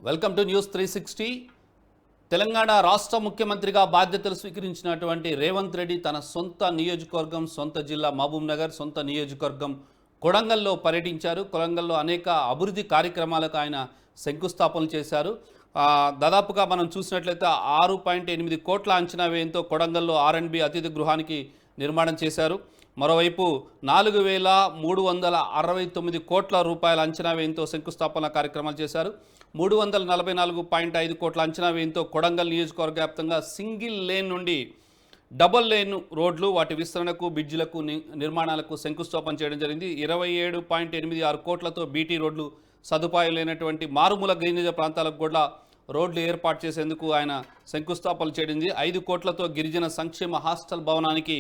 Welcome to news 360. Telangana రాష్ట్ర ముఖ్యమంత్రిగా బాధ్యతలు స్వీకరించినటువంటి రేవంత్ రెడ్డి తన సొంత నియోజకవర్గం, సొంత జిల్లా మహబూబ్ నగర్, సొంత నియోజకవర్గం కొడంగల్లో పర్యటించారు. కొడంగల్లో అనేక అభివృద్ధి కార్యక్రమాలకు ఆయన శంకుస్థాపనలు చేశారు. దాదాపుగా మనం చూసినట్లయితే 6.8 కోట్ల అంచనా వ్యయంతో కొడంగల్లో R&B అతిథి గృహానికి నిర్మాణం చేశారు. మరోవైపు 4,369 కోట్ల రూపాయల అంచనా వ్యయంతో శంకుస్థాపన కార్యక్రమాలు చేశారు. 344.5 కోట్ల అంచనా వ్యయంతో కొడంగల్ నియోజకవర్గ వ్యాప్తంగా సింగిల్ లేన్ నుండి డబుల్ లేన్ రోడ్లు, వాటి విస్తరణకు, బ్రిడ్జిలకు నిర్మాణాలకు శంకుస్థాపన చేయడం జరిగింది. 27.86 కోట్లతో బీటీ రోడ్లు, సదుపాయం లేనటువంటి మారుమూల గిరిజన ప్రాంతాలకు కూడా రోడ్లు ఏర్పాటు చేసేందుకు ఆయన శంకుస్థాపనలు చేయడింది. 5 కోట్లతో గిరిజన సంక్షేమ హాస్టల్ భవనానికి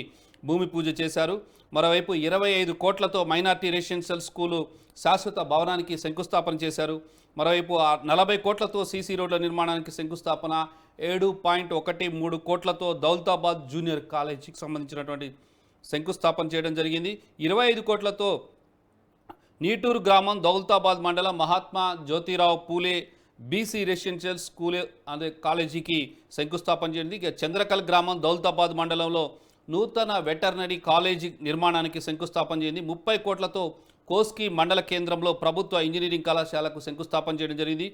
భూమి పూజ చేశారు. మరోవైపు 25 కోట్లతో మైనార్టీ రెసిడెన్షియల్ స్కూలు శాశ్వత భవనానికి శంకుస్థాపన చేశారు. మరోవైపు 40 కోట్లతో సీసీ రోడ్ల నిర్మాణానికి శంకుస్థాపన, 7.13 కోట్లతో దౌలతాబాద్ జూనియర్ కాలేజీకి సంబంధించినటువంటి శంకుస్థాపన చేయడం జరిగింది. 25 కోట్లతో నీటూరు గ్రామం, దౌలతాబాద్ మండలం Mahatma Jyotirao Phule BC residential school అనే కాలేజీకి శంకుస్థాపన చేయండి. ఇక చంద్రకల్ గ్రామం, దౌలతాబాద్ మండలంలో నూతన వెటర్నరీ కాలేజీ నిర్మాణానికి శంకుస్థాపన చేయండి. 30 కోట్లతో కోస్కి మండల కేంద్రంలో ప్రభుత్వ ఇంజనీరింగ్ కళాశాలకు శంకుస్థాపన చేయడం జరిగింది.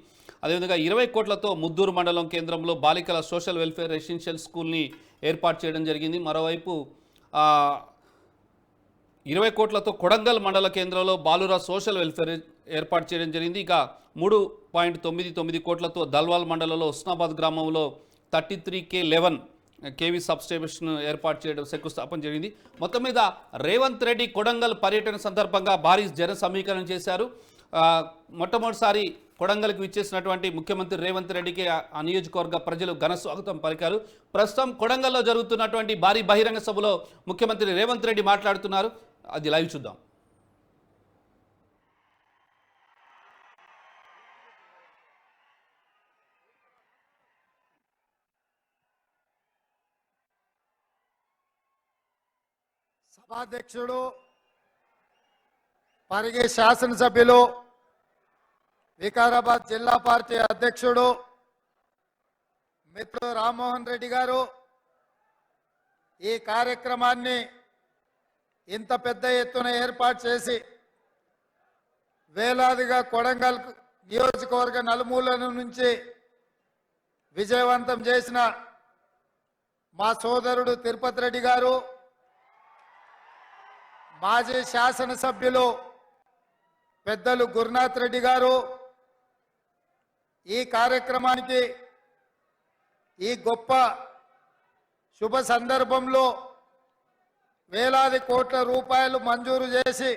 అదేవిధంగా 20 కోట్లతో ముద్దూరు మండలం కేంద్రంలో బాలికల సోషల్ వెల్ఫేర్ రెసిడెన్షియల్ స్కూల్ని ఏర్పాటు చేయడం జరిగింది. మరోవైపు 20 కోట్లతో కొడంగల్ మండల కేంద్రంలో బాలుర సోషల్ వెల్ఫేర్ ఏర్పాటు చేయడం జరిగింది. ఇక 3.99 కోట్లతో దల్వాల్ మండలంలో హుస్నాబాద్ గ్రామంలో 33K11 కేవీ సబ్స్టేషన్ ఏర్పాటు చేయడం శంకుస్థాపన జరిగింది. మొత్తం మీద రేవంత్ రెడ్డి కొడంగల్ పర్యటన సందర్భంగా భారీ జన సమీకరణ చేశారు. మొట్టమొదటిసారి కొడంగల్కి విచ్చేసినటువంటి ముఖ్యమంత్రి రేవంత్ రెడ్డికి ఆ నియోజకవర్గ ప్రజలు ఘన స్వాగతం పలికారు. ప్రస్తుతం కొడంగల్లో జరుగుతున్నటువంటి భారీ బహిరంగ సభలో ముఖ్యమంత్రి రేవంత్ రెడ్డి మాట్లాడుతున్నారు. అది లైవ్ చూద్దాం. సభాధ్యక్షుడు, పరిగి శాసనసభ్యులు, వికారాబాద్ జిల్లా పార్టీ అధ్యక్షుడు మిత్రుడు రామ్మోహన్ రెడ్డి గారు ఈ కార్యక్రమాన్ని ఇంత పెద్ద ఎత్తున ఏర్పాటు చేసి వేలాదిగా కొడంగల్ నియోజకవర్గ నలుమూలల నుంచి విజయవంతం చేసిన మా సోదరుడు తిరుపతి రెడ్డి గారు, మాజీ శాసనసభ్యులు పెద్దలు గురునాథ్ రెడ్డి గారు, ఈ కార్యక్రమానికి ఈ గొప్ప శుభ సందర్భంలో వేలాది కోట్ల రూపాయలు మంజూరు చేసి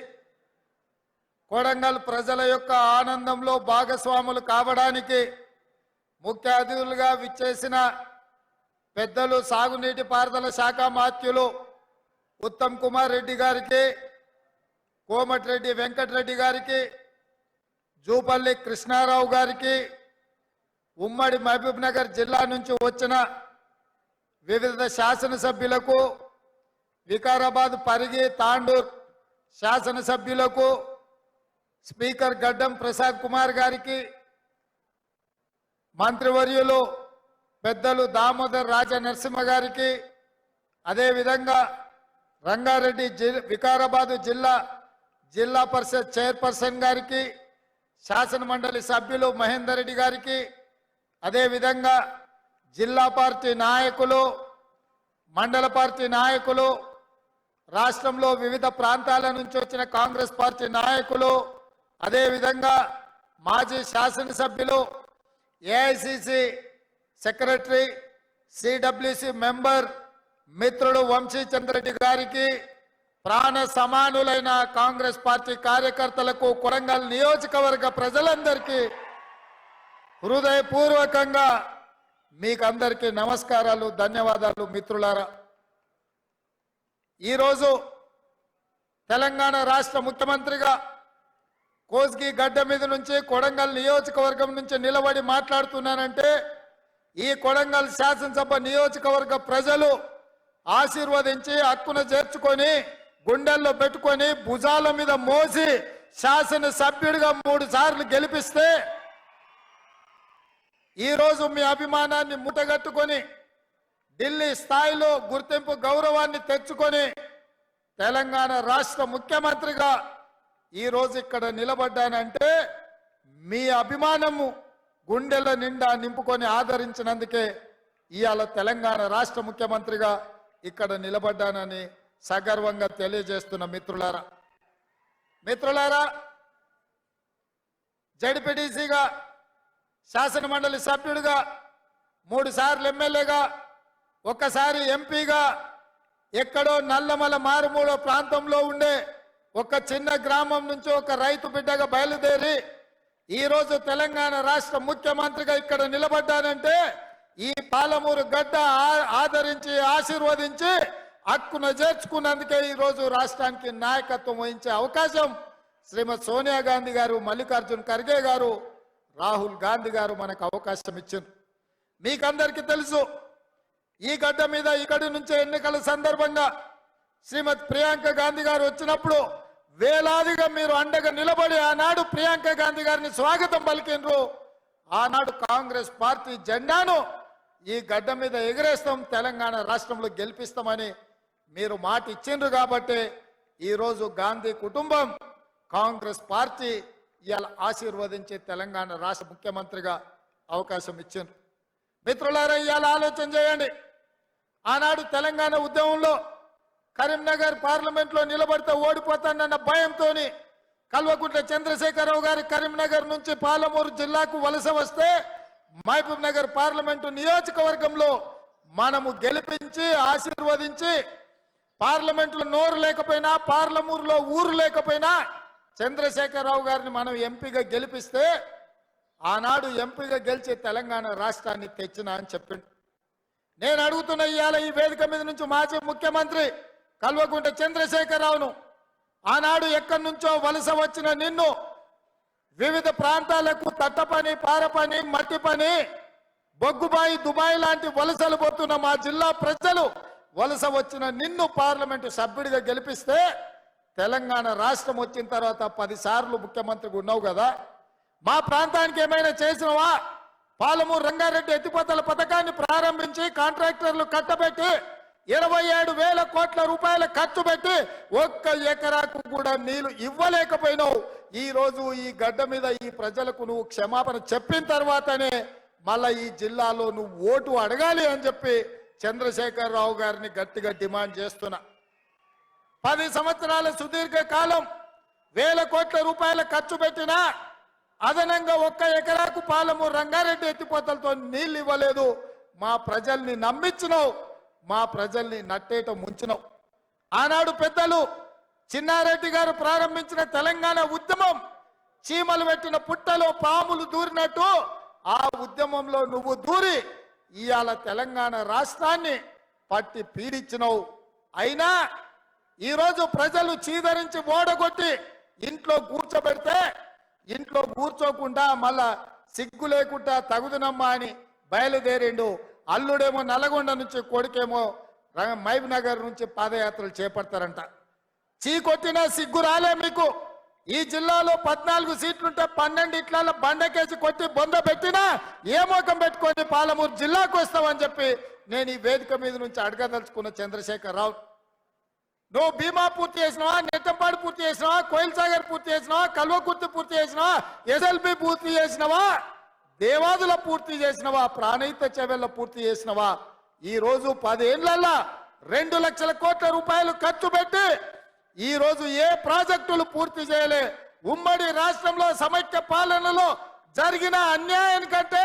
కొడంగల్ ప్రజల యొక్క ఆనందంలో భాగస్వాములు కావడానికి ముఖ్య అతిథులుగా విచ్చేసిన పెద్దలు సాగునీటి పారుదల శాఖ మాత్యులు ఉత్తమ్ కుమార్ రెడ్డి గారికి, కోమటిరెడ్డి వెంకటరెడ్డి గారికి, జూపల్లి కృష్ణారావు గారికి, ఉమ్మడి మహబూబ్ నగర్ జిల్లా నుంచి వచ్చిన వివిధ శాసనసభ్యులకు, వికారాబాద్, పరిగి, తాండూర్ శాసనసభ్యులకు, స్పీకర్ గడ్డం ప్రసాద్ కుమార్ గారికి, మంత్రివర్యులు పెద్దలు దామోదర్ రాజ నరసింహ గారికి, అదేవిధంగా రంగారెడ్డి వికారాబాదు జిల్లా పరిషత్ చైర్పర్సన్ గారికి, శాసన మండలి సభ్యులు మహేందర్ రెడ్డి గారికి, అదేవిధంగా జిల్లా పార్టీ నాయకులు, మండల పార్టీ నాయకులు, రాష్ట్రంలో వివిధ ప్రాంతాల నుంచి వచ్చిన కాంగ్రెస్ పార్టీ నాయకులు, అదేవిధంగా మాజీ శాసనసభ్యులు, ఏఐసిసి సెక్రటరీ, సిడబ్ల్యూసి మెంబర్ మిత్రుడు వంశీచంద్రెడ్డి గారికి, ప్రాణ సమానులైన కాంగ్రెస్ పార్టీ కార్యకర్తలకు, కొడంగల్ నియోజకవర్గ ప్రజలందరికీ హృదయపూర్వకంగా మీకందరికీ నమస్కారాలు, ధన్యవాదాలు. మిత్రులారా, ఈరోజు తెలంగాణ రాష్ట్ర ముఖ్యమంత్రిగా కోస్గి గడ్డ మీద నుంచి కొడంగల్ నియోజకవర్గం నుంచి నిలబడి మాట్లాడుతున్నానంటే ఈ కొడంగల్ శాసనసభ నియోజకవర్గ ప్రజలు ఆశీర్వదించి హక్కున చేర్చుకొని గుండెల్లో పెట్టుకొని భుజాల మీద మోసి శాసనసభ్యుడిగా 3 సార్లు గెలిపిస్తే ఈరోజు మీ అభిమానాన్ని మూటగట్టుకొని ఢిల్లీ స్థాయిలో గుర్తింపు గౌరవాన్ని తెచ్చుకొని తెలంగాణ రాష్ట్ర ముఖ్యమంత్రిగా ఈరోజు ఇక్కడ నిలబడ్డానంటే మీ అభిమానము గుండెల నిండా నింపుకొని ఆదరించినందుకే ఇవాళ తెలంగాణ రాష్ట్ర ముఖ్యమంత్రిగా ఇక్కడ నిలబడ్డానని సగర్వంగా తెలియజేస్తున్న మిత్రులారా జడ్పీటీసీగా శాసనమండలి సభ్యుడిగా 3 సార్లు ఎమ్మెల్యేగా ఒక్కసారి ఎంపీగా ఎక్కడో నల్లమల మారుమూల ప్రాంతంలో ఉండే ఒక చిన్న గ్రామం నుంచి ఒక రైతు బిడ్డగా బయలుదేరి ఈరోజు తెలంగాణ రాష్ట్ర ముఖ్యమంత్రిగా ఇక్కడ నిలబడ్డానంటే ఈ పాలమూరు గడ్డ ఆదరించి ఆశీర్వదించి హక్కున చేర్చుకున్నందుకే ఈరోజు రాష్ట్రానికి నాయకత్వం వహించే అవకాశం శ్రీమతి సోనియా గాంధీ గారు, మల్లికార్జున్ ఖర్గే గారు, రాహుల్ గాంధీ గారు మనకు అవకాశం ఇచ్చింది. మీకందరికీ తెలుసు, ఈ గడ్డ మీద ఇక్కడి నుంచే ఎన్నికల సందర్భంగా శ్రీమతి ప్రియాంక గాంధీ గారు వచ్చినప్పుడు వేలాదిగా మీరు అండగా నిలబడి ఆనాడు ప్రియాంక గాంధీ గారిని స్వాగతం పలికిండ్రు. ఆనాడు కాంగ్రెస్ పార్టీ జెండాను ఈ గడ్డ మీద ఎగరేస్తాం, తెలంగాణ రాష్ట్రంలో గెలిపిస్తామని మీరు మాట ఇచ్చిండ్రు. కాబట్టి ఈరోజు గాంధీ కుటుంబం, కాంగ్రెస్ పార్టీ ఇవాళ ఆశీర్వదించి తెలంగాణ రాష్ట్ర ముఖ్యమంత్రిగా అవకాశం ఇచ్చిండ్రు. మిత్రులారా, ఇవాళ ఆలోచన చేయండి. ఆనాడు తెలంగాణ ఉద్యమంలో కరీంనగర్ పార్లమెంట్లో నిలబడితే ఓడిపోతానన్న భయంతో కల్వకుంట్ల చంద్రశేఖరరావు గారు కరీంనగర్ నుంచి పాలమూరు జిల్లాకు వలస వస్తే మహబూబ్ నగర్ పార్లమెంటు నియోజకవర్గంలో మనము గెలిపించి ఆశీర్వదించి పార్లమెంట్లో నోరు లేకపోయినా పార్లమూరులో ఊరు లేకపోయినా చంద్రశేఖరరావు గారిని మనం ఎంపీగా గెలిపిస్తే ఆనాడు ఎంపీగా గెలిచి తెలంగాణ రాష్ట్రాన్ని తెచ్చినా అని చెప్పిండు. నేను అడుగుతున్న ఇవాళ ఈ వేదిక మీద నుంచి మాజీ ముఖ్యమంత్రి కల్వకుంట్ల చంద్రశేఖరరావును, ఆనాడు ఎక్కడి నుంచో వలస వచ్చిన నిన్ను వివిధ ప్రాంతాలకు తట్ట పని, పార పని, మట్టి పని, బొగ్గుబాయి, దుబాయ్ లాంటి వలసలు పోతున్న మా జిల్లా ప్రజలు వలస వచ్చిన నిన్ను పార్లమెంటు సభ్యుడిగా గెలిపిస్తే తెలంగాణ రాష్ట్రం వచ్చిన తర్వాత 10 సార్లు ముఖ్యమంత్రిగా ఉన్నావు కదా, మా ప్రాంతానికి ఏమైనా చేసినవా? పాలమూరు రంగారెడ్డి ఎత్తిపోతల పథకాన్ని ప్రారంభించి కాంట్రాక్టర్లు కట్టబెట్టి 27,000 కోట్ల రూపాయల ఖర్చు పెట్టి 1 ఎకరాకు కూడా నీళ్లు ఇవ్వలేకపోయినావు. ఈ రోజు ఈ గడ్డ మీద ఈ ప్రజలకు నువ్వు క్షమాపణ చెప్పిన తర్వాతనే మళ్ళా ఈ జిల్లాలో నువ్వు ఓటు అడగాలి అని చెప్పి చంద్రశేఖరరావు గారిని గట్టిగా డిమాండ్ చేస్తున్నా. 10 సంవత్సరాల సుదీర్ఘ కాలం 1,000 కోట్ల రూపాయల ఖర్చు పెట్టినా అదనంగా 1 ఎకరాకు పాలమూరు రంగారెడ్డి ఎత్తిపోతలతో నీళ్లు ఇవ్వలేదు. మా ప్రజల్ని నమ్మించినావు, మా ప్రజల్ని నట్టేట ముంచినావు. ఆనాడు పెద్దలు చిన్నారెడ్డి గారు ప్రారంభించిన తెలంగాణ ఉద్యమం చీమలు పెట్టిన పుట్టలో పాములు దూరినట్టు ఆ ఉద్యమంలో నువ్వు దూరి ఇవాళ తెలంగాణ రాష్ట్రాన్ని పట్టి పీడించినావు. అయినా ఈరోజు ప్రజలు చీదరించి ఓడగొట్టి ఇంట్లో కూర్చోబెడితే ఇంట్లో కూర్చోకుండా మళ్ళా సిగ్గు లేకుండా తగుదునమ్మా అని బయలుదేరిండు. అల్లుడేమో నల్గొండ నుంచి, కొడుకేమో మహబూబ్ నగర్ నుంచి పాదయాత్రలు చేపడతారంట. చీకొట్టినా సిగ్గు రాలే మీకు. ఈ జిల్లాలో 14 సీట్లుంటే 12 ఇట్ల బండకేసి కొట్టి బొంద పెట్టినా ఏ మోకం పెట్టుకొని పాలమూరు జిల్లాకు వస్తామని చెప్పి నేను ఈ వేదిక మీద నుంచి అడగదలుచుకున్న చంద్రశేఖరరావు, నువ్వు భీమా పూర్తి చేసినావా, నెట్టంపాడు పూర్తి చేసినావా, కోయిల్ సాగర్ పూర్తి చేసినావా, కల్వకుర్తి పూర్తి చేసినావా, ఎస్ఎల్బి పూర్తి చేసినావా, దేవాదుల పూర్తి చేసినవా, ప్రాణహిత చెవెళ్ళ పూర్తి చేసినవా? ఈ రోజు 10 ఏళ్లలో 2 లక్షల కోట్ల రూపాయలు ఖర్చు పెట్టి ఈ రోజు ఏ ప్రాజెక్టులు పూర్తి చేయలే. ఉమ్మడి రాష్ట్రంలో సమైక్య పాలనలో జరిగిన అన్యాయానికంటే,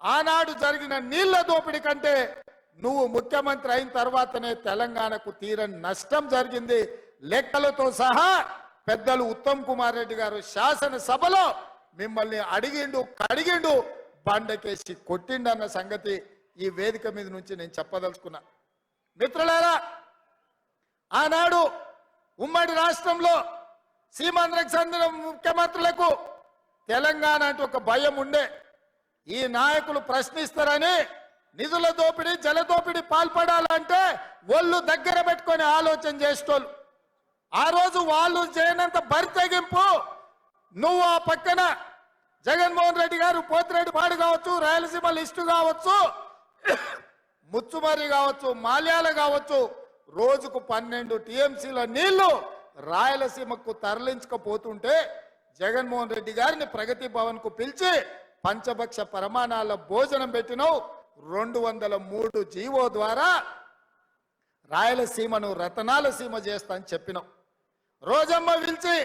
ఆనాడు జరిగిన నీళ్ల దోపిడీ కంటే నువ్వు ముఖ్యమంత్రి అయిన తర్వాతనే తెలంగాణకు తీరని నష్టం జరిగింది. లెక్కలతో సహా పెద్దలు ఉత్తమ్ కుమార్ రెడ్డి గారు శాసనసభలో మిమ్మల్ని అడిగిండు, కడిగిండు, బండకేసి కొట్టిండన్న సంగతి ఈ వేదిక మీద నుంచి నేను చెప్పదలుచుకున్నా. మిత్రులారా, ఆనాడు ఉమ్మడి రాష్ట్రంలో సీమాంధ్రకు చెందిన ముఖ్యమంత్రులకు తెలంగాణ అంటే ఒక భయం ఉండే. ఈ నాయకులు ప్రశ్నిస్తారని నిధుల దోపిడీ, జల దోపిడీ పాల్పడాలంటే ఒళ్ళు దగ్గర పెట్టుకొని ఆలోచన చేసేటోళ్ళు. ఆ రోజు వాళ్ళు చేయనంత బరి తెగింపు నువ్వు ఆ పక్కన జగన్మోహన్ రెడ్డి గారు పోతిరెడ్డిపాడు కావచ్చు, రాయలసీమ లిస్టు కావచ్చు, ముచ్చుమరి కావచ్చు, మాల్యాల కావచ్చు, రోజుకు 12 టీఎంసీల నీళ్లు రాయలసీమకు తరలించకపోతుంటే జగన్మోహన్ రెడ్డి గారిని ప్రగతి భవన్ కు పిలిచి పంచభక్ష పరమాణాల భోజనం పెట్టినావు. 203 జీవో ద్వారా రాయలసీమను రతనాల సీమ చేస్తా అని చెప్పినావు. రోజమ్మ పిలిచి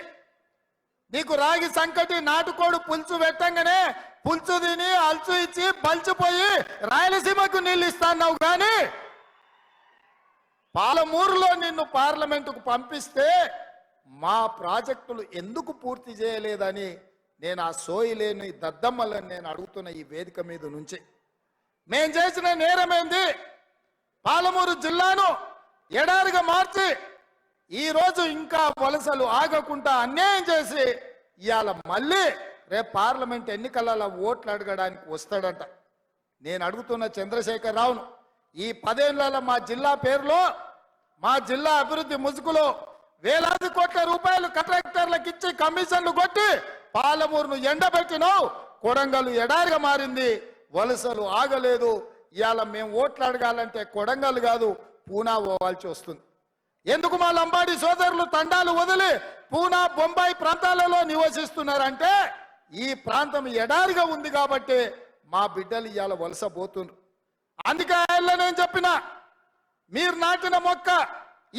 నీకు రాగి సంకటి నాటుకోడు పులుసు పెట్టంగానే పులుసు తిని అల్చు ఇచ్చి బలిచిపోయి రాయలసీమకు నీళ్ళు ఇస్తాన్నావు. కానీ పాలమూరులో నిన్ను పార్లమెంటుకు పంపిస్తే మా ప్రాజెక్టులు ఎందుకు పూర్తి చేయలేదని నేను ఆ సోయి లేని దద్దమ్మలని నేను అడుగుతున్న ఈ వేదిక మీద నుంచి. మేం చేసిన నేరమేంది? పాలమూరు జిల్లాను ఎడారిగా మార్చి ఈరోజు ఇంకా వలసలు ఆగకుండా అన్యాయం చేసి ఇవాళ మళ్ళీ రేపు పార్లమెంట్ ఎన్నికలలో ఓట్లు అడగడానికి వస్తాడంట. నేను అడుగుతున్న చంద్రశేఖర్ రావును, ఈ 10 ఏళ్లలో మా జిల్లా పేరులో మా జిల్లా అభివృద్ధి ముసుగులో వేలాది కోట్ల రూపాయలు కాంట్రాక్టర్లకు ఇచ్చి కమిషన్లు కొట్టి పాలమూరును ఎండబెట్టినావు. కొడంగల్ ఎడారిగా మారింది, వలసలు ఆగలేదు. ఇవాళ మేము ఓట్లు అడగాలంటే కొడంగల్ కాదు పూనా పోవాల్సి వస్తుంది. ఎందుకు మా లంబాడి సోదరులు తండాలు వదిలి పూనా, బొంబాయి ప్రాంతాలలో నివసిస్తున్నారంటే ఈ ప్రాంతం ఎడారిగా ఉంది కాబట్టి మా బిడ్డలు ఇవాళ వలస పోతున్నారు. అందుకే నేను చెప్పిన మీరు నాటిన మొక్క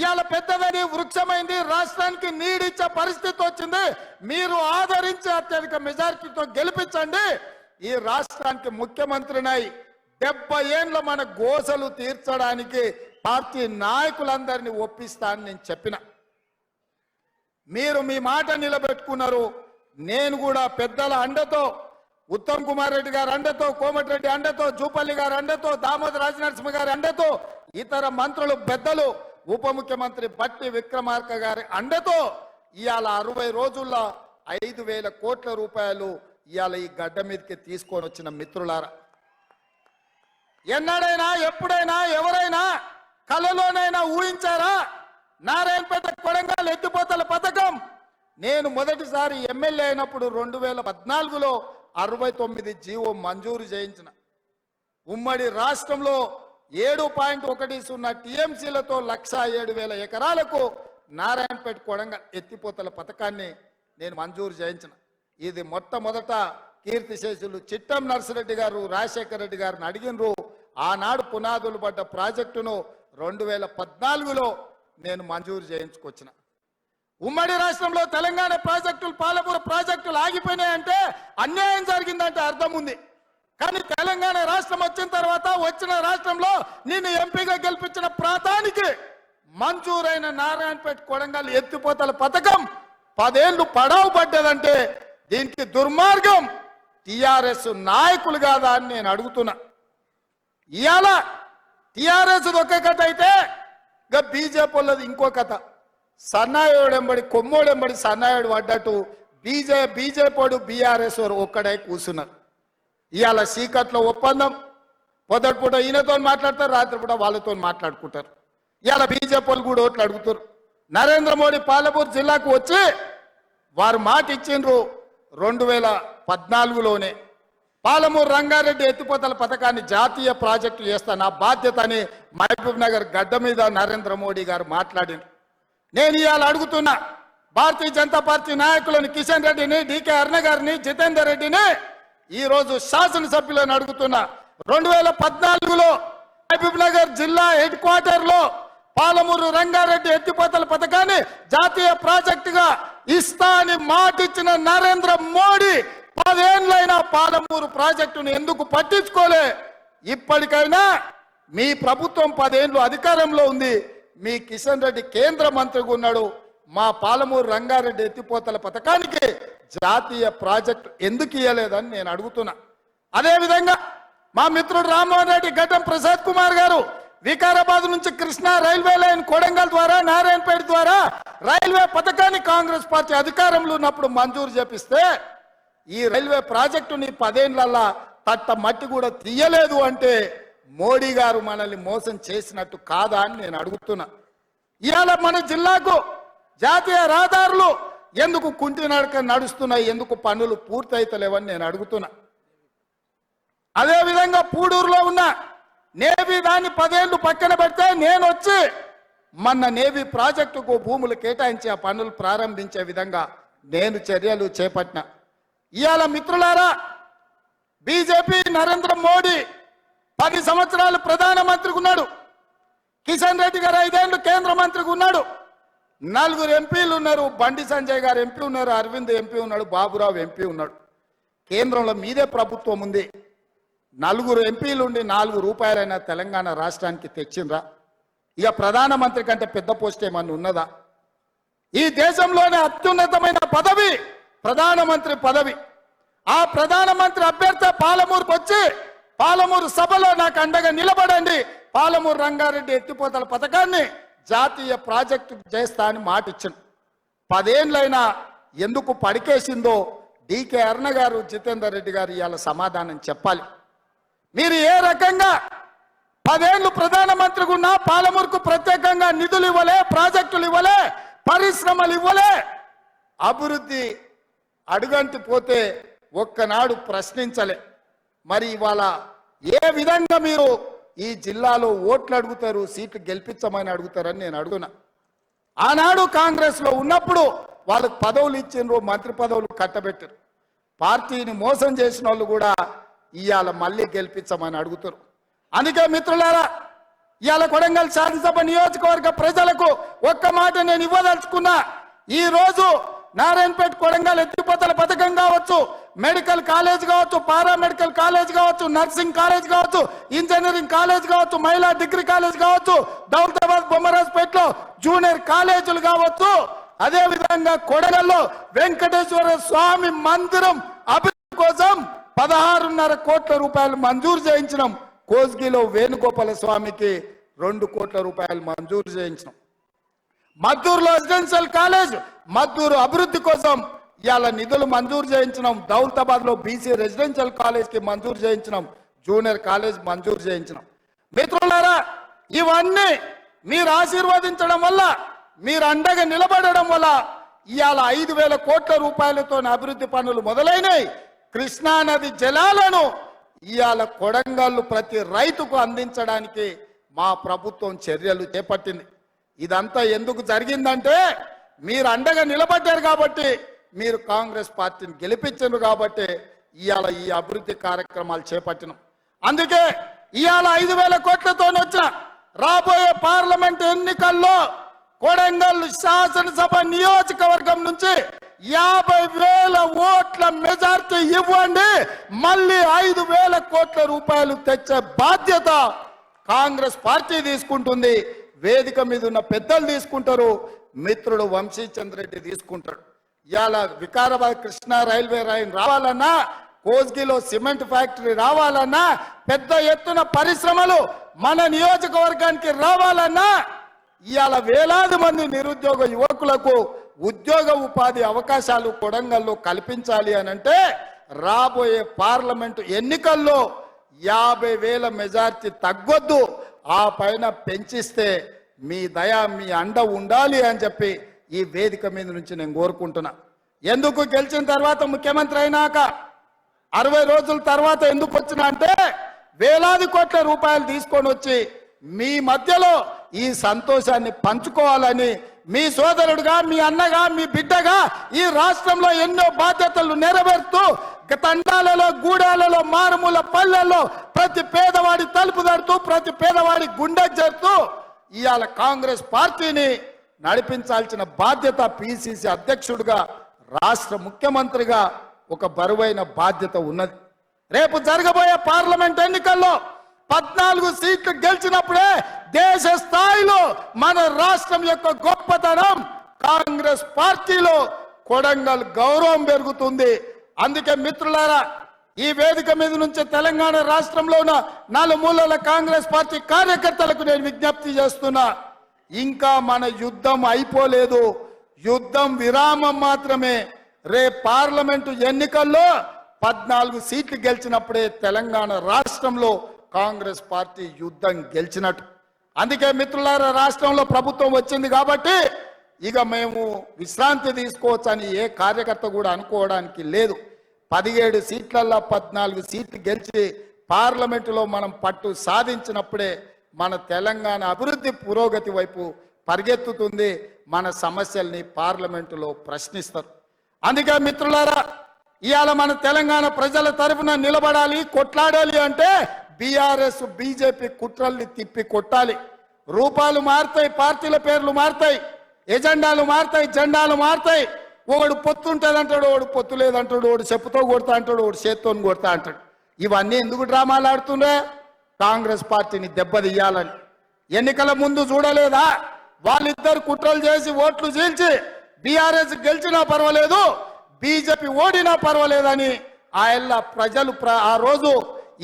ఇవాళ పెద్దదని వృక్షమైంది, రాష్ట్రానికి నీడిచ్చే పరిస్థితి వచ్చింది. మీరు ఆదరించి అత్యధిక మెజారిటీతో గెలిపించండి. ఈ రాష్ట్రానికి ముఖ్యమంత్రినై 70 ఏళ్ళ మన గోసలు తీర్చడానికి పార్టీ నాయకులందరినీ ఒప్పిస్తానని నేను చెప్పిన. మీరు మీ మాట నిలబెట్టుకున్నారు. నేను కూడా పెద్దల అండతో, ఉత్తమ్ కుమార్ రెడ్డి గారి అండతో, కోమటిరెడ్డి అండతో, జూపల్లి గారి అండతో, దామోదర్ రాజనరసింహ గారి అండతో, ఇతర మంత్రులు పెద్దలు, ఉప ముఖ్యమంత్రి బట్టి విక్రమార్క గారి అండతో ఇవాళ 60 రోజుల్లో 5,000 కోట్ల రూపాయలు ఇవాళ ఈ గడ్డ మీదకి తీసుకొని వచ్చిన మిత్రులారా, ఎన్నడైనా ఎప్పుడైనా ఎవరైనా కలలోనైనా ఊహించారా? నారాయణపేట కొడంగల్ ఎత్తిపోతల పథకం నేను మొదటిసారి ఎమ్మెల్యే అయినప్పుడు 2014లో 69 జీవో మంజూరు చేయించిన. ఉమ్మడి రాష్ట్రంలో 7.10 టీఎంసీలతో 107,000 ఎకరాలకు నారాయణపేట కొడంగల్ ఎత్తిపోతల పథకాన్ని నేను మంజూరు చేయించిన. ఇది మొట్టమొదట కీర్తిశేషులు చిట్టం నర్సిరెడ్డి గారు, రాజశేఖర రెడ్డి గారిని అడిగినరు. ఆనాడు పునాదులు పడ్డ ప్రాజెక్టును 2014లో నేను మంజూరు చేయించుకొచ్చిన. ఉమ్మడి రాష్ట్రంలో తెలంగాణ ప్రాజెక్టులు, పాలమూరు ప్రాజెక్టులు ఆగిపోయినాయంటే అన్యాయం జరిగిందంటే అర్థం ఉంది. కానీ తెలంగాణ రాష్ట్రం వచ్చిన తర్వాత వచ్చిన రాష్ట్రంలో నిన్ను ఎంపీగా గెలిపించిన ప్రాంతానికి మంజూరైన నారాయణపేట కొడంగల్ ఎత్తిపోతల పథకం 10 ఏళ్లు పడావు పడ్డదంటే దీనికి దుర్మార్గం టిఆర్ఎస్ నాయకులు కాదా అని నేను అడుగుతున్నా. ఇవాళ టిఆర్ఎస్ ఒక కథ అయితే ఇక బీజేపీ వాళ్ళది ఇంకో కథ. సన్నాయుడెంబడి కొమ్మోడెంబడి సన్నాయుడు పడ్డట్టు బీజేపీ బీఆర్ఎస్ వారు ఒక్కడే కూర్చున్నారు. ఇవాళ సీకట్లో ఒప్పందం, పొదటిపూట ఈయనతో మాట్లాడతారు, రాత్రిపూట వాళ్ళతో మాట్లాడుకుంటారు. ఇవాళ బీజేపీ వాళ్ళు కూడా ఓట్లు అడుగుతారు. నరేంద్ర మోడీ పాలమూరు జిల్లాకు వచ్చి వారు మాట ఇచ్చిండ్రు 2014లోనే పాలమూరు రంగారెడ్డి ఎత్తిపోతల పథకాన్ని జాతీయ ప్రాజెక్టు చేస్తా, నా బాధ్యత అని మహబూబ్ నగర్ గడ్డ మీద నరేంద్ర మోడీ గారు మాట్లాడిండ్రు. నేను ఇవాళ అడుగుతున్నా భారతీయ జనతా పార్టీ నాయకులను కిషన్ రెడ్డిని, డికే అరుణ గారిని, జితేందర్ రెడ్డిని, ఈ రోజు శాసనసభ్యులను అడుగుతున్నా. 2014లో మహబూబ్ నగర్ జిల్లా హెడ్ క్వార్టర్ లో పాలమూరు రంగారెడ్డి ఎత్తిపోతల పథకాన్ని జాతీయ ప్రాజెక్టుగా ఇస్తా అని మాటిచ్చిన నరేంద్ర మోడీ 10 ఏళ్ళైనా పాలమూరు ప్రాజెక్టును ఎందుకు పట్టించుకోలే? ఇప్పటికైనా మీ ప్రభుత్వం 10 ఏళ్ళు అధికారంలో ఉంది, మీ కిషన్ రెడ్డి కేంద్ర మంత్రిగా ఉన్నాడు. మా పాలమూరు రంగారెడ్డి ఎత్తిపోతల పథకానికి జాతీయ ప్రాజెక్టు ఎందుకు ఇయ్యలేదని నేను అడుగుతున్నా. అదేవిధంగా మా మిత్రుడు రామ్మోహన్ రెడ్డి, గడ్డం ప్రసాద్ కుమార్ గారు వికారాబాద్ నుంచి కృష్ణా రైల్వే లైన్ కొడంగల్ ద్వారా నారాయణపేట ద్వారా రైల్వే పథకాన్ని కాంగ్రెస్ పార్టీ అధికారంలో ఉన్నప్పుడు మంజూరు చేపిస్తే ఈ రైల్వే ప్రాజెక్టుని 10 ఏళ్లలో తట్ట మట్టి కూడా తీయలేదు అంటే మోడీ గారు మనల్ని మోసం చేసినట్టు కాదా అని నేను అడుగుతున్నా. ఇవాళ మన జిల్లాకు జాతీయ రహదారులు ఎందుకు కుంటి నడక నడుస్తున్నాయి, ఎందుకు పనులు పూర్తయితలేవని నేను అడుగుతున్నా. అదేవిధంగా పూడూరులో ఉన్న నేవీ దాన్ని 10 ఏళ్ళు పక్కన పెడితే నేను వచ్చి మొన్న నేవీ ప్రాజెక్టుకు భూములు కేటాయించి ఆ పనులు ప్రారంభించే విధంగా నేను చర్యలు చేపట్టిన. ఇవాళ మిత్రులారా, బీజేపీ నరేంద్ర మోడీ 10 సంవత్సరాలు ప్రధానమంత్రికి ఉన్నాడు, కిషన్ రెడ్డి గారు 5 ఏళ్ళు కేంద్ర మంత్రికి ఉన్నాడు, 4 ఎంపీలు ఉన్నారు, బండి సంజయ్ గారు ఎంపీ ఉన్నారు, అరవింద్ ఎంపీ ఉన్నాడు, బాబురావు ఎంపీ ఉన్నాడు. కేంద్రంలో మీదే ప్రభుత్వం ఉంది. 4 ఎంపీలు ఉండి 4 రూపాయలైనా తెలంగాణ రాష్ట్రానికి తెచ్చిండ్రా? ఇక ప్రధానమంత్రి కంటే పెద్ద పోస్ట్ ఏమన్నా ఉన్నదా? ఈ దేశంలోనే అత్యున్నతమైన పదవి ప్రధానమంత్రి పదవి. ఆ ప్రధానమంత్రి అభ్యర్థి పాలమూరుకు వచ్చి పాలమూరు సభలో నాకు అండగా నిలబడండి, పాలమూరు రంగారెడ్డి ఎత్తిపోతల పథకాన్ని జాతీయ ప్రాజెక్టు చేస్తా అని మాట ఇచ్చాను. 10 ఏళ్ళైనా ఎందుకు పడికేసిందో డికే అరుణ గారు, జితేందర్ రెడ్డి గారు ఇవాళ సమాధానం చెప్పాలి. మీరు ఏ రకంగా 10 ఏళ్ళు ప్రధానమంత్రిగా ఉన్నా పాలమూరుకు ప్రత్యేకంగా నిధులు ఇవ్వలే, ప్రాజెక్టులు ఇవ్వలే, పరిశ్రమలు ఇవ్వలే, అభివృద్ధి అడుగంటి పోతే ఒక్కనాడు ప్రశ్నించలే. మరి ఇవాళ ఏ విధంగా మీరు ఈ జిల్లాలో ఓట్లు అడుగుతారు, సీట్లు గెలిపించమని అడుగుతారని నేను అడుగుతున్నా. ఆనాడు కాంగ్రెస్ లో ఉన్నప్పుడు వాళ్ళకు పదవులు ఇచ్చిండ్రు, మంత్రి పదవులు కట్టబెట్టారు. పార్టీని మోసం చేసిన వాళ్ళు కూడా ఇవాళ మళ్ళీ గెలిపించమని అడుగుతారు. అందుకే మిత్రులారా, ఇవాళ కొడంగల్ శాసనసభ నియోజకవర్గ ప్రజలకు ఒక్క మాట నేను ఇవ్వదలుచుకున్నా. ఈ రోజు నారాయణపేట కొడంగల్ ఎత్తిపోతల పథకం కావచ్చు, మెడికల్ కాలేజ్ కావచ్చు, పారామెడికల్ కాలేజ్ కావచ్చు, నర్సింగ్ కాలేజ్ కావచ్చు, ఇంజనీరింగ్ కాలేజ్ కావచ్చు, మహిళా డిగ్రీ కాలేజ్ కావచ్చు, దౌలతాబాద్ బొమ్మరాజ్పేటలో జూనియర్ కాలేజీలు కావచ్చు, అదే విధంగా కొడంగల్లో వెంకటేశ్వర స్వామి మందిరం అభివృద్ధి కోసం 16.5 కోట్ల రూపాయలు మంజూరు చేయించడం, కోస్గిలో వేణుగోపాల స్వామికి 2 కోట్ల రూపాయలు మంజూరు చేయించడం, మద్దూరులో రెసిడెన్షియల్ కాలేజ్ మద్దూరు అభివృద్ధి కోసం ఇవాళ నిధులు మంజూరు చేయించడం, దౌలతాబాద్ లో బీసీ రెసిడెన్షియల్ కాలేజ్ కి మంజూరు చేయించడం, జూనియర్ కాలేజ్ మంజూరు చేయించడం. మిత్రులారా, ఇవన్నీ మీరు ఆశీర్వదించడం వల్ల, మీరు అండగా నిలబడడం వల్ల ఇవాళ 5,000 కోట్ల రూపాయలతో అభివృద్ధి పనులు మొదలైనవి. కృష్ణా నది జలాలను ఇవాళ కొడంగల్లు ప్రతి రైతుకు అందించడానికి మా ప్రభుత్వం చర్యలు చేపట్టింది. ఇదంతా ఎందుకు జరిగిందంటే మీరు అండగా నిలబడ్డారు కాబట్టి, మీరు కాంగ్రెస్ పార్టీని గెలిపించారు కాబట్టి ఇవాళ ఈ అభివృద్ధి కార్యక్రమాలు చేపట్టినాం. అందుకే ఇవాళ 5,000 కోట్లతో వచ్చిన రాబోయే పార్లమెంట్ ఎన్నికల్లో కొడంగల్ శాసనసభ నియోజకవర్గం నుంచి 50,000 ఓట్ల మెజార్టీ ఇవ్వండి, మళ్ళీ 5,000 కోట్ల రూపాయలు తెచ్చే బాధ్యత కాంగ్రెస్ పార్టీ తీసుకుంటుంది. వేదిక మీద ఉన్న పెద్దలు తీసుకుంటారు, మిత్రుడు వంశీచంద్ర రెడ్డి తీసుకుంటాడు. ఇవాళ వికారాబాద్ కృష్ణా రైల్వే లైన్ రావాలన్నా, కోస్గిలో సిమెంట్ ఫ్యాక్టరీ రావాలన్నా, పెద్ద ఎత్తున పరిశ్రమలు మన నియోజకవర్గానికి రావాలన్నా, ఇవాళ వేలాది మంది నిరుద్యోగ యువకులకు ఉద్యోగ ఉపాధి అవకాశాలు కొడంగల్లో కల్పించాలి అని అంటే రాబోయే పార్లమెంటు ఎన్నికల్లో 50,000 మెజార్టీ తగ్గొద్దు, ఆ పైన పెంచిస్తే మీ దయ మీ అండ ఉండాలి అని చెప్పి ఈ వేదిక మీద నుంచి నేను కోరుకుంటున్నా. ఎందుకు గెలిచిన తర్వాత ముఖ్యమంత్రి అయినాక 60 రోజుల తర్వాత ఎందుకు వచ్చినా అంటే వేలాది కోట్ల రూపాయలు తీసుకొని వచ్చి మీ మధ్యలో ఈ సంతోషాన్ని పంచుకోవాలని, మీ సోదరుడుగా, మీ అన్నగా, మీ బిడ్డగా ఈ రాష్ట్రంలో ఎన్నో బాధ్యతలు నెరవేరుతూ తండాలలో, గూడాలలో, మారుమూల పల్లెల్లో ప్రతి పేదవాడి తలుపు తడుతూ, ప్రతి పేదవాడి గుండె చేరుతూ ఇవాళ కాంగ్రెస్ పార్టీని నడిపించాల్సిన బాధ్యత పిసిసి అధ్యక్షుడిగా, రాష్ట్ర ముఖ్యమంత్రిగా ఒక బరువైన బాధ్యత ఉన్నది. రేపు జరగబోయే పార్లమెంట్ ఎన్నికల్లో 14 సీట్లు గెలిచినప్పుడే దేశ స్థాయిలో మన రాష్ట్రం యొక్క గొప్పతనం, కాంగ్రెస్ పార్టీలో కొడంగల్ గౌరవం పెరుగుతుంది. అందుకే మిత్రులారా, ఈ వేదిక మీద నుంచి తెలంగాణ రాష్ట్రంలో ఉన్న 4 మూలల కాంగ్రెస్ పార్టీ కార్యకర్తలకు నేను విజ్ఞప్తి చేస్తున్నా, ఇంకా మన యుద్ధం అయిపోలేదు, యుద్ధం విరామం మాత్రమే. రేపు పార్లమెంటు ఎన్నికల్లో 14 సీట్లు గెలిచినప్పుడే తెలంగాణ రాష్ట్రంలో కాంగ్రెస్ పార్టీ యుద్ధం గెలిచినట్టు. అందుకే మిత్రులారా, రాష్ట్రంలో ప్రభుత్వం వచ్చింది కాబట్టి ఇక మేము విశ్రాంతి తీసుకోవచ్చని ఏ కార్యకర్త కూడా అనుకోవడానికి లేదు. 17 సీట్లల్లో 14 సీట్లు గెలిచి పార్లమెంటులో మనం పట్టు సాధించినప్పుడే మన తెలంగాణ అభివృద్ధి పురోగతి వైపు పరిగెత్తుతుంది. మన సమస్యల్ని పార్లమెంటులో ప్రశ్నిస్తారు. అందుకే మిత్రులారా, ఇవాళ మన తెలంగాణ ప్రజల తరఫున నిలబడాలి, కొట్లాడాలి అంటే బీఆర్ఎస్ బీజేపీ కుట్రల్ని తిప్పి కొట్టాలి. రూపాలు మారుతాయి, పార్టీల పేర్లు మారుతాయి, ఎజెండాలు మారుతాయి, జెండాలు మారుతాయి. ఒకడు పొత్తు ఉంటుంది అంటాడు, ఒకడు పొత్తు లేదంటాడు, ఒకడు చెప్పుతో కొడతా అంటాడు, ఒకడు చేత్తో కొడతా అంటాడు. ఇవన్నీ ఎందుకు డ్రామాలు ఆడుతుండే? కాంగ్రెస్ పార్టీని దెబ్బతీయాలని. ఎన్నికల ముందు చూడలేదా? వాళ్ళిద్దరు కుట్రలు చేసి ఓట్లు చీల్చి బీఆర్ఎస్ గెలిచినా పర్వాలేదు, బీజేపీ ఓడినా పర్వాలేదని ప్రజలు ఆ రోజు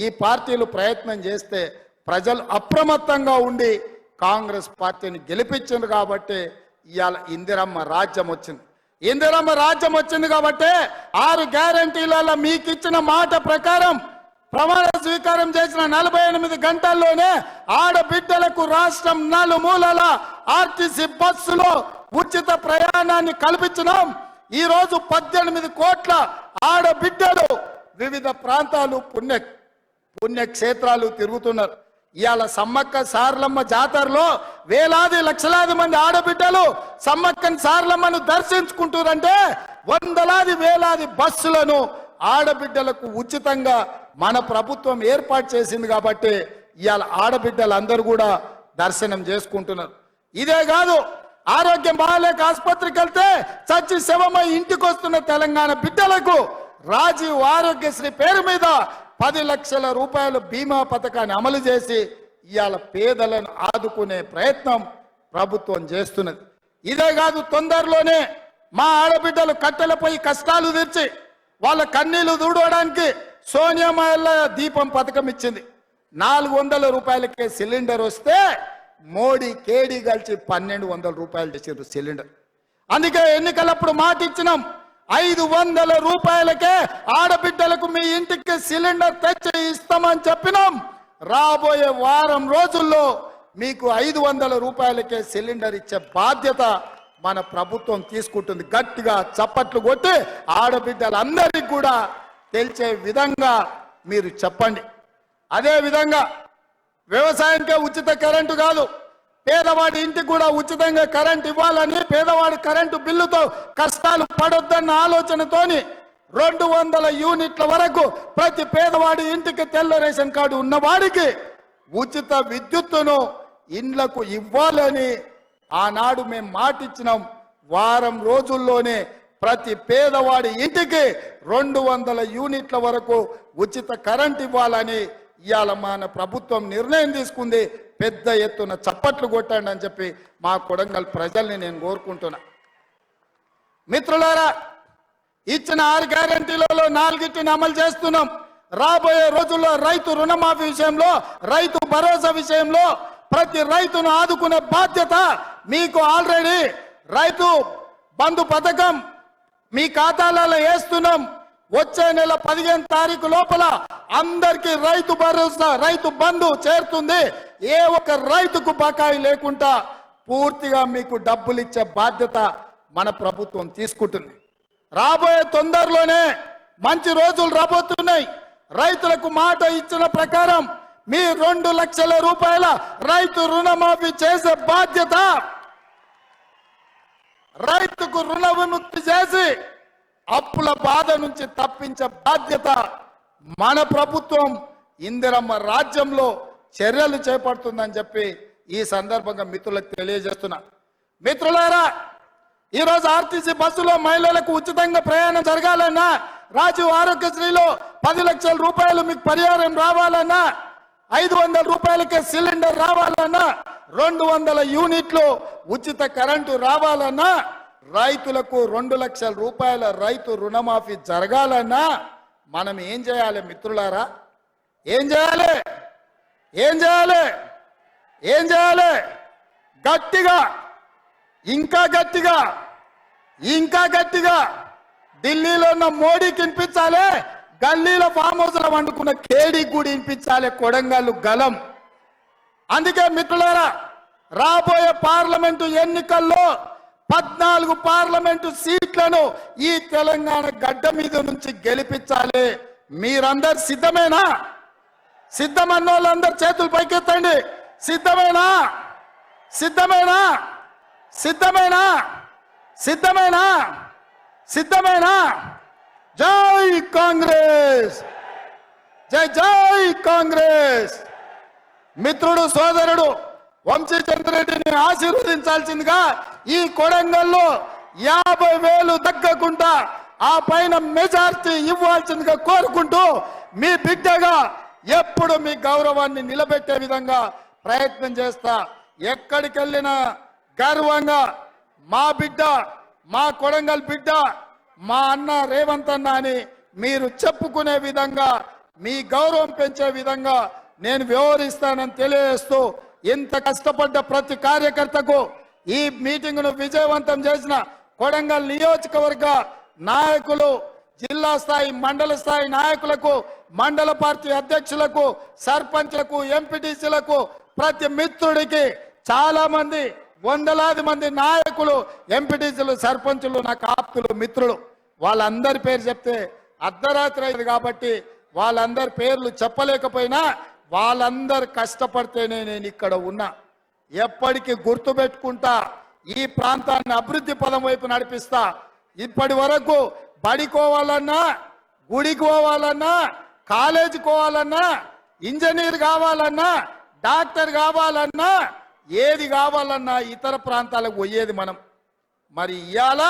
ఈ పార్టీలు ప్రయత్నం చేస్తే ప్రజలు అప్రమత్తంగా ఉండి కాంగ్రెస్ పార్టీని గెలిపించింది. కాబట్టి ఇవాళ ఇందిరమ్మ రాజ్యం వచ్చింది. ఇందిరమ్మ రాజ్యం వచ్చింది కాబట్టి 6 గ్యారంటీలలో మీకు ఇచ్చిన మాట ప్రకారం ప్రమాణ స్వీకారం చేసిన 48 గంటల్లోనే ఆడబిడ్డలకు రాష్ట్రం నలుమూలల ఆర్టీసీ బస్సులో ఉచిత ప్రయాణాన్ని కల్పించినాం. ఈ రోజు 18 కోట్ల ఆడబిడ్డలు వివిధ ప్రాంతాలు పుణ్యక్షేత్రాలు తిరుగుతున్నారు. ఇవాళ సమ్మక్క సారలమ్మ జాతరలో వేలాది లక్షలాది మంది ఆడబిడ్డలు సమ్మక్కని సారలమ్మను దర్శించుకుంటారంటే వందలాది వేలాది బస్సులను ఆడబిడ్డలకు ఉచితంగా మన ప్రభుత్వం ఏర్పాటు చేసింది. కాబట్టి ఇవాళ ఆడబిడ్డలందరూ కూడా దర్శనం చేసుకుంటున్నారు. ఇదే కాదు, ఆరోగ్యం బాగాలేక ఆసుపత్రికి వెళ్తే చచ్చి శవమై ఇంటికి వస్తున్న తెలంగాణ బిడ్డలకు రాజీవ్ ఆరోగ్యశ్రీ పేరు మీద 10 లక్షల రూపాయల బీమా పథకాన్ని అమలు చేసి ఇవాళ పేదలను ఆదుకునే ప్రయత్నం ప్రభుత్వం చేస్తున్నది. ఇదే కాదు, తొందరలోనే మా ఆడబిడ్డలు కట్టెలపై కష్టాలు తీర్చి వాళ్ళ కన్నీళ్లు దూడవడానికి సోనియా మహిళ దీపం పథకం ఇచ్చింది. 400 రూపాయలకే సిలిండర్ వస్తే మోడీ కేడీ కలిసి 1200 రూపాయలు చేసారు సిలిండర్. అందుకే ఎన్నికలప్పుడు మాట ఇచ్చినాం, 500 రూపాయలకే ఆడబిడ్డలకు మీ ఇంటికి సిలిండర్ తెచ్చి ఇస్తామని చెప్పినాం. రాబోయే వారం రోజుల్లో మీకు 500 రూపాయలకే సిలిండర్ ఇచ్చే బాధ్యత మన ప్రభుత్వం తీసుకుంటుంది. గట్టిగా చప్పట్లు కొట్టి ఆడబిడ్డలందరికీ కూడా తెలిసే విధంగా మీరు చెప్పండి. అదే విధంగా వ్యవసాయానికే ఉచిత కరెంటు కాదు, పేదవాడి ఇంటికి కూడా ఉచితంగా కరెంట్ ఇవ్వాలని, పేదవాడి కరెంటు బిల్లుతో కష్టాలు పడొద్దన్న ఆలోచనతోని 200 యూనిట్ల వరకు ప్రతి పేదవాడి ఇంటికి తెల్ల రేషన్ కార్డు ఉన్నవాడికి ఉచిత విద్యుత్తును ఇండ్లకు ఇవ్వాలని ఆనాడు మేము మాటిచ్చినాం. వారం రోజుల్లోనే ప్రతి పేదవాడి ఇంటికి 200 యూనిట్ల వరకు ఉచిత కరెంట్ ఇవ్వాలని ఇవాళ మన ప్రభుత్వం నిర్ణయం తీసుకుంది. పెద్ద ఎత్తున చప్పట్లు కొట్టండి అని చెప్పి మా కొడంగల్ ప్రజల్ని నేను కోరుకుంటున్నా. మిత్రులారా, ఇచ్చిన 6 గ్యారంటీలలో 4 అమలు చేస్తున్నాం. రాబోయే రోజుల్లో రైతు రుణమాఫీ విషయంలో, రైతు భరోసా విషయంలో ప్రతి రైతును ఆదుకునే బాధ్యత మీకు ఆల్రెడీ రైతు బంధు పథకం మీ ఖాతాలలో వేస్తున్నాం. వచ్చే నెల 15 తారీఖు లోపల అందరికీ రైతు భరోసా, రైతు బంధు చేరుతుంది. ఏ ఒక్క రైతుకు బకాయి లేకుండా పూర్తిగా మీకు డబ్బులు ఇచ్చే బాధ్యత మన ప్రభుత్వం తీసుకుంటుంది. రాబోయే తొందరలోనే మంచి రోజులు రాబోతున్నాయి. రైతులకు మాట ఇచ్చిన ప్రకారం మీ 2 లక్షల రూపాయల రైతు రుణమాఫీ చేసే బాధ్యత, రైతుకు రుణ విముక్తి చేసి అప్పుల బాధ నుంచి తప్పించే బాధ్యత మన ప్రభుత్వం ఇందిరమ్మ రాజ్యంలో చర్యలు చేపడుతుందని చెప్పి ఈ సందర్భంగా మిత్రులకు తెలియజేస్తున్నా. మిత్రులారా, ఈరోజు ఆర్టీసీ బస్సులో మహిళలకు ఉచితంగా ప్రయాణం జరగాలన్నా, రాజీవ్ ఆరోగ్యశ్రీలో 10 లక్షల రూపాయలు మీకు పరిహారం రావాలన్నా, 500 రూపాయలకే సిలిండర్ రావాలన్నా, 200 యూనిట్లు ఉచిత కరెంటు రావాలన్నా, రైతులకు 2 లక్షల రూపాయల రైతు రుణమాఫీ జరగాలన్నా మనం ఏం చేయాలి మిత్రులారా? ఏం చేయాలి? ఏం చేయాలి? ఏం చేయాలి? గట్టిగా, ఇంకా గట్టిగా, ఇంకా గట్టిగా ఢిల్లీలో ఉన్న మోడీకి వినిపించాలి, గల్లీలో ఫామ్ హౌస్ లో వండుకున్న కేడీకి కూడా వినిపించాలి కొడంగల్ గలం. అందుకే మిత్రులారా, రాబోయే పార్లమెంటు ఎన్నికల్లో 14 పార్లమెంటు సీట్లను ఈ తెలంగాణ గడ్డ మీద నుంచి గెలిపించాలి. మీరందరు సిద్ధమేనా? సిద్ధమన్న వాళ్ళందరూ చేతులు పైకెత్తండి. సిద్ధమేనా? సిద్ధమేనా? సిద్ధమేనా? సిద్ధమేనా? సిద్ధమేనా? జై కాంగ్రెస్, జై జై కాంగ్రెస్. మిత్రుడు సోదరుడు వంశీచంద్రెడ్డిని ఆశీర్వదించాల్సిందిగా ఈ కొడంగల్లో 50,000 తగ్గకుండా ఆ పైన మెజార్టీ ఇవ్వాల్సిందిగా కోరుకుంటూ మీ బిడ్డగా ఎప్పుడు మీ గౌరవాన్ని నిలబెట్టే విధంగా ప్రయత్నం చేస్తా. ఎక్కడికి వెళ్ళినా గర్వంగా మా బిడ్డ, మా కొడంగల్ బిడ్డ, మా అన్న రేవంత్ అన్న అని మీరు చెప్పుకునే విధంగా, మీ గౌరవం పెంచే విధంగా నేను వ్యవహరిస్తానని తెలియజేస్తూ, ఇంత కష్టపడ్డ ప్రతి కార్యకర్తకు ఈ మీటింగ్ను విజయవంతం చేసిన కొడంగల్ నియోజకవర్గ నాయకులు, జిల్లా స్థాయి మండల స్థాయి నాయకులకు, మండల పార్టీ అధ్యక్షులకు, సర్పంచ్లకు, ఎంపీటీసీలకు, ప్రతి మిత్రుడికి, చాలా మంది వందలాది మంది నాయకులు, ఎంపీటీసీలు, సర్పంచులు నాకు ఆప్తులు, మిత్రులు, వాళ్ళందరి పేరు చెప్తే అర్ధరాత్రి అయింది కాబట్టి వాళ్ళందరి పేర్లు చెప్పలేకపోయినా వాళ్ళందరు కష్టపడితేనే నేను ఇక్కడ ఉన్నా. ఎప్పటికీ గుర్తు పెట్టుకుంటా, ఈ ప్రాంతాన్ని అభివృద్ధి పదం వైపు నడిపిస్తా. ఇప్పటి వరకు బడికోవాలన్నా, గుడికి పోవాలన్నా, కాలేజీకి పోవాలన్నా, ఇంజనీర్ కావాలన్నా, డాక్టర్ కావాలన్నా, ఏది కావాలన్నా ఇతర ప్రాంతాలకు పోయేది మనం. మరి ఇవాళ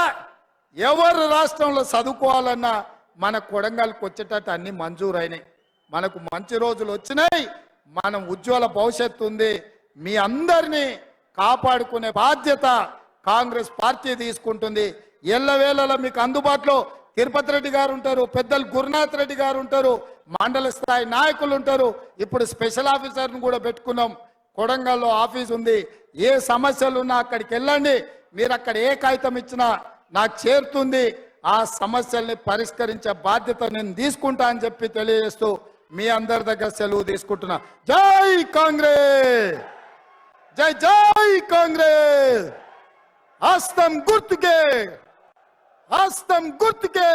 ఎవరు రాష్ట్రంలో చదువుకోవాలన్నా మన కొడంగల్కి వచ్చేటట్టు అన్ని మంజూరైనాయి. మనకు మంచి రోజులు వచ్చినాయి. మనం ఉజ్వల భవిష్యత్తు ఉంది. మీ అందరినీ కాపాడుకునే బాధ్యత కాంగ్రెస్ పార్టీ తీసుకుంటుంది. ఎల్లవేళలా మీకు అందుబాటులో తిరుపతి రెడ్డి గారు ఉంటారు, పెద్దలు గురునాథ్ రెడ్డి గారు ఉంటారు, మండల స్థాయి నాయకులు ఉంటారు. ఇప్పుడు స్పెషల్ ఆఫీసర్ను కూడా పెట్టుకున్నాం. కొడంగల్లో ఆఫీస్ ఉంది. ఏ సమస్యలు ఉన్నా అక్కడికి వెళ్ళండి. మీరు అక్కడ ఏ కాగితం ఇచ్చినా నాకు చేరుతుంది. ఆ సమస్యల్ని పరిష్కరించే బాధ్యత నేను తీసుకుంటా అని చెప్పి తెలియజేస్తూ మీ అందరి దగ్గర సెలవు తీసుకుంటున్నా. జై కాంగ్రెస్, జై జై కాంగ్రెస్. హస్తం గుర్తుకే, హస్తం గుర్తుకే.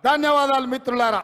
ధన్యవాదాలు మిత్రులారా.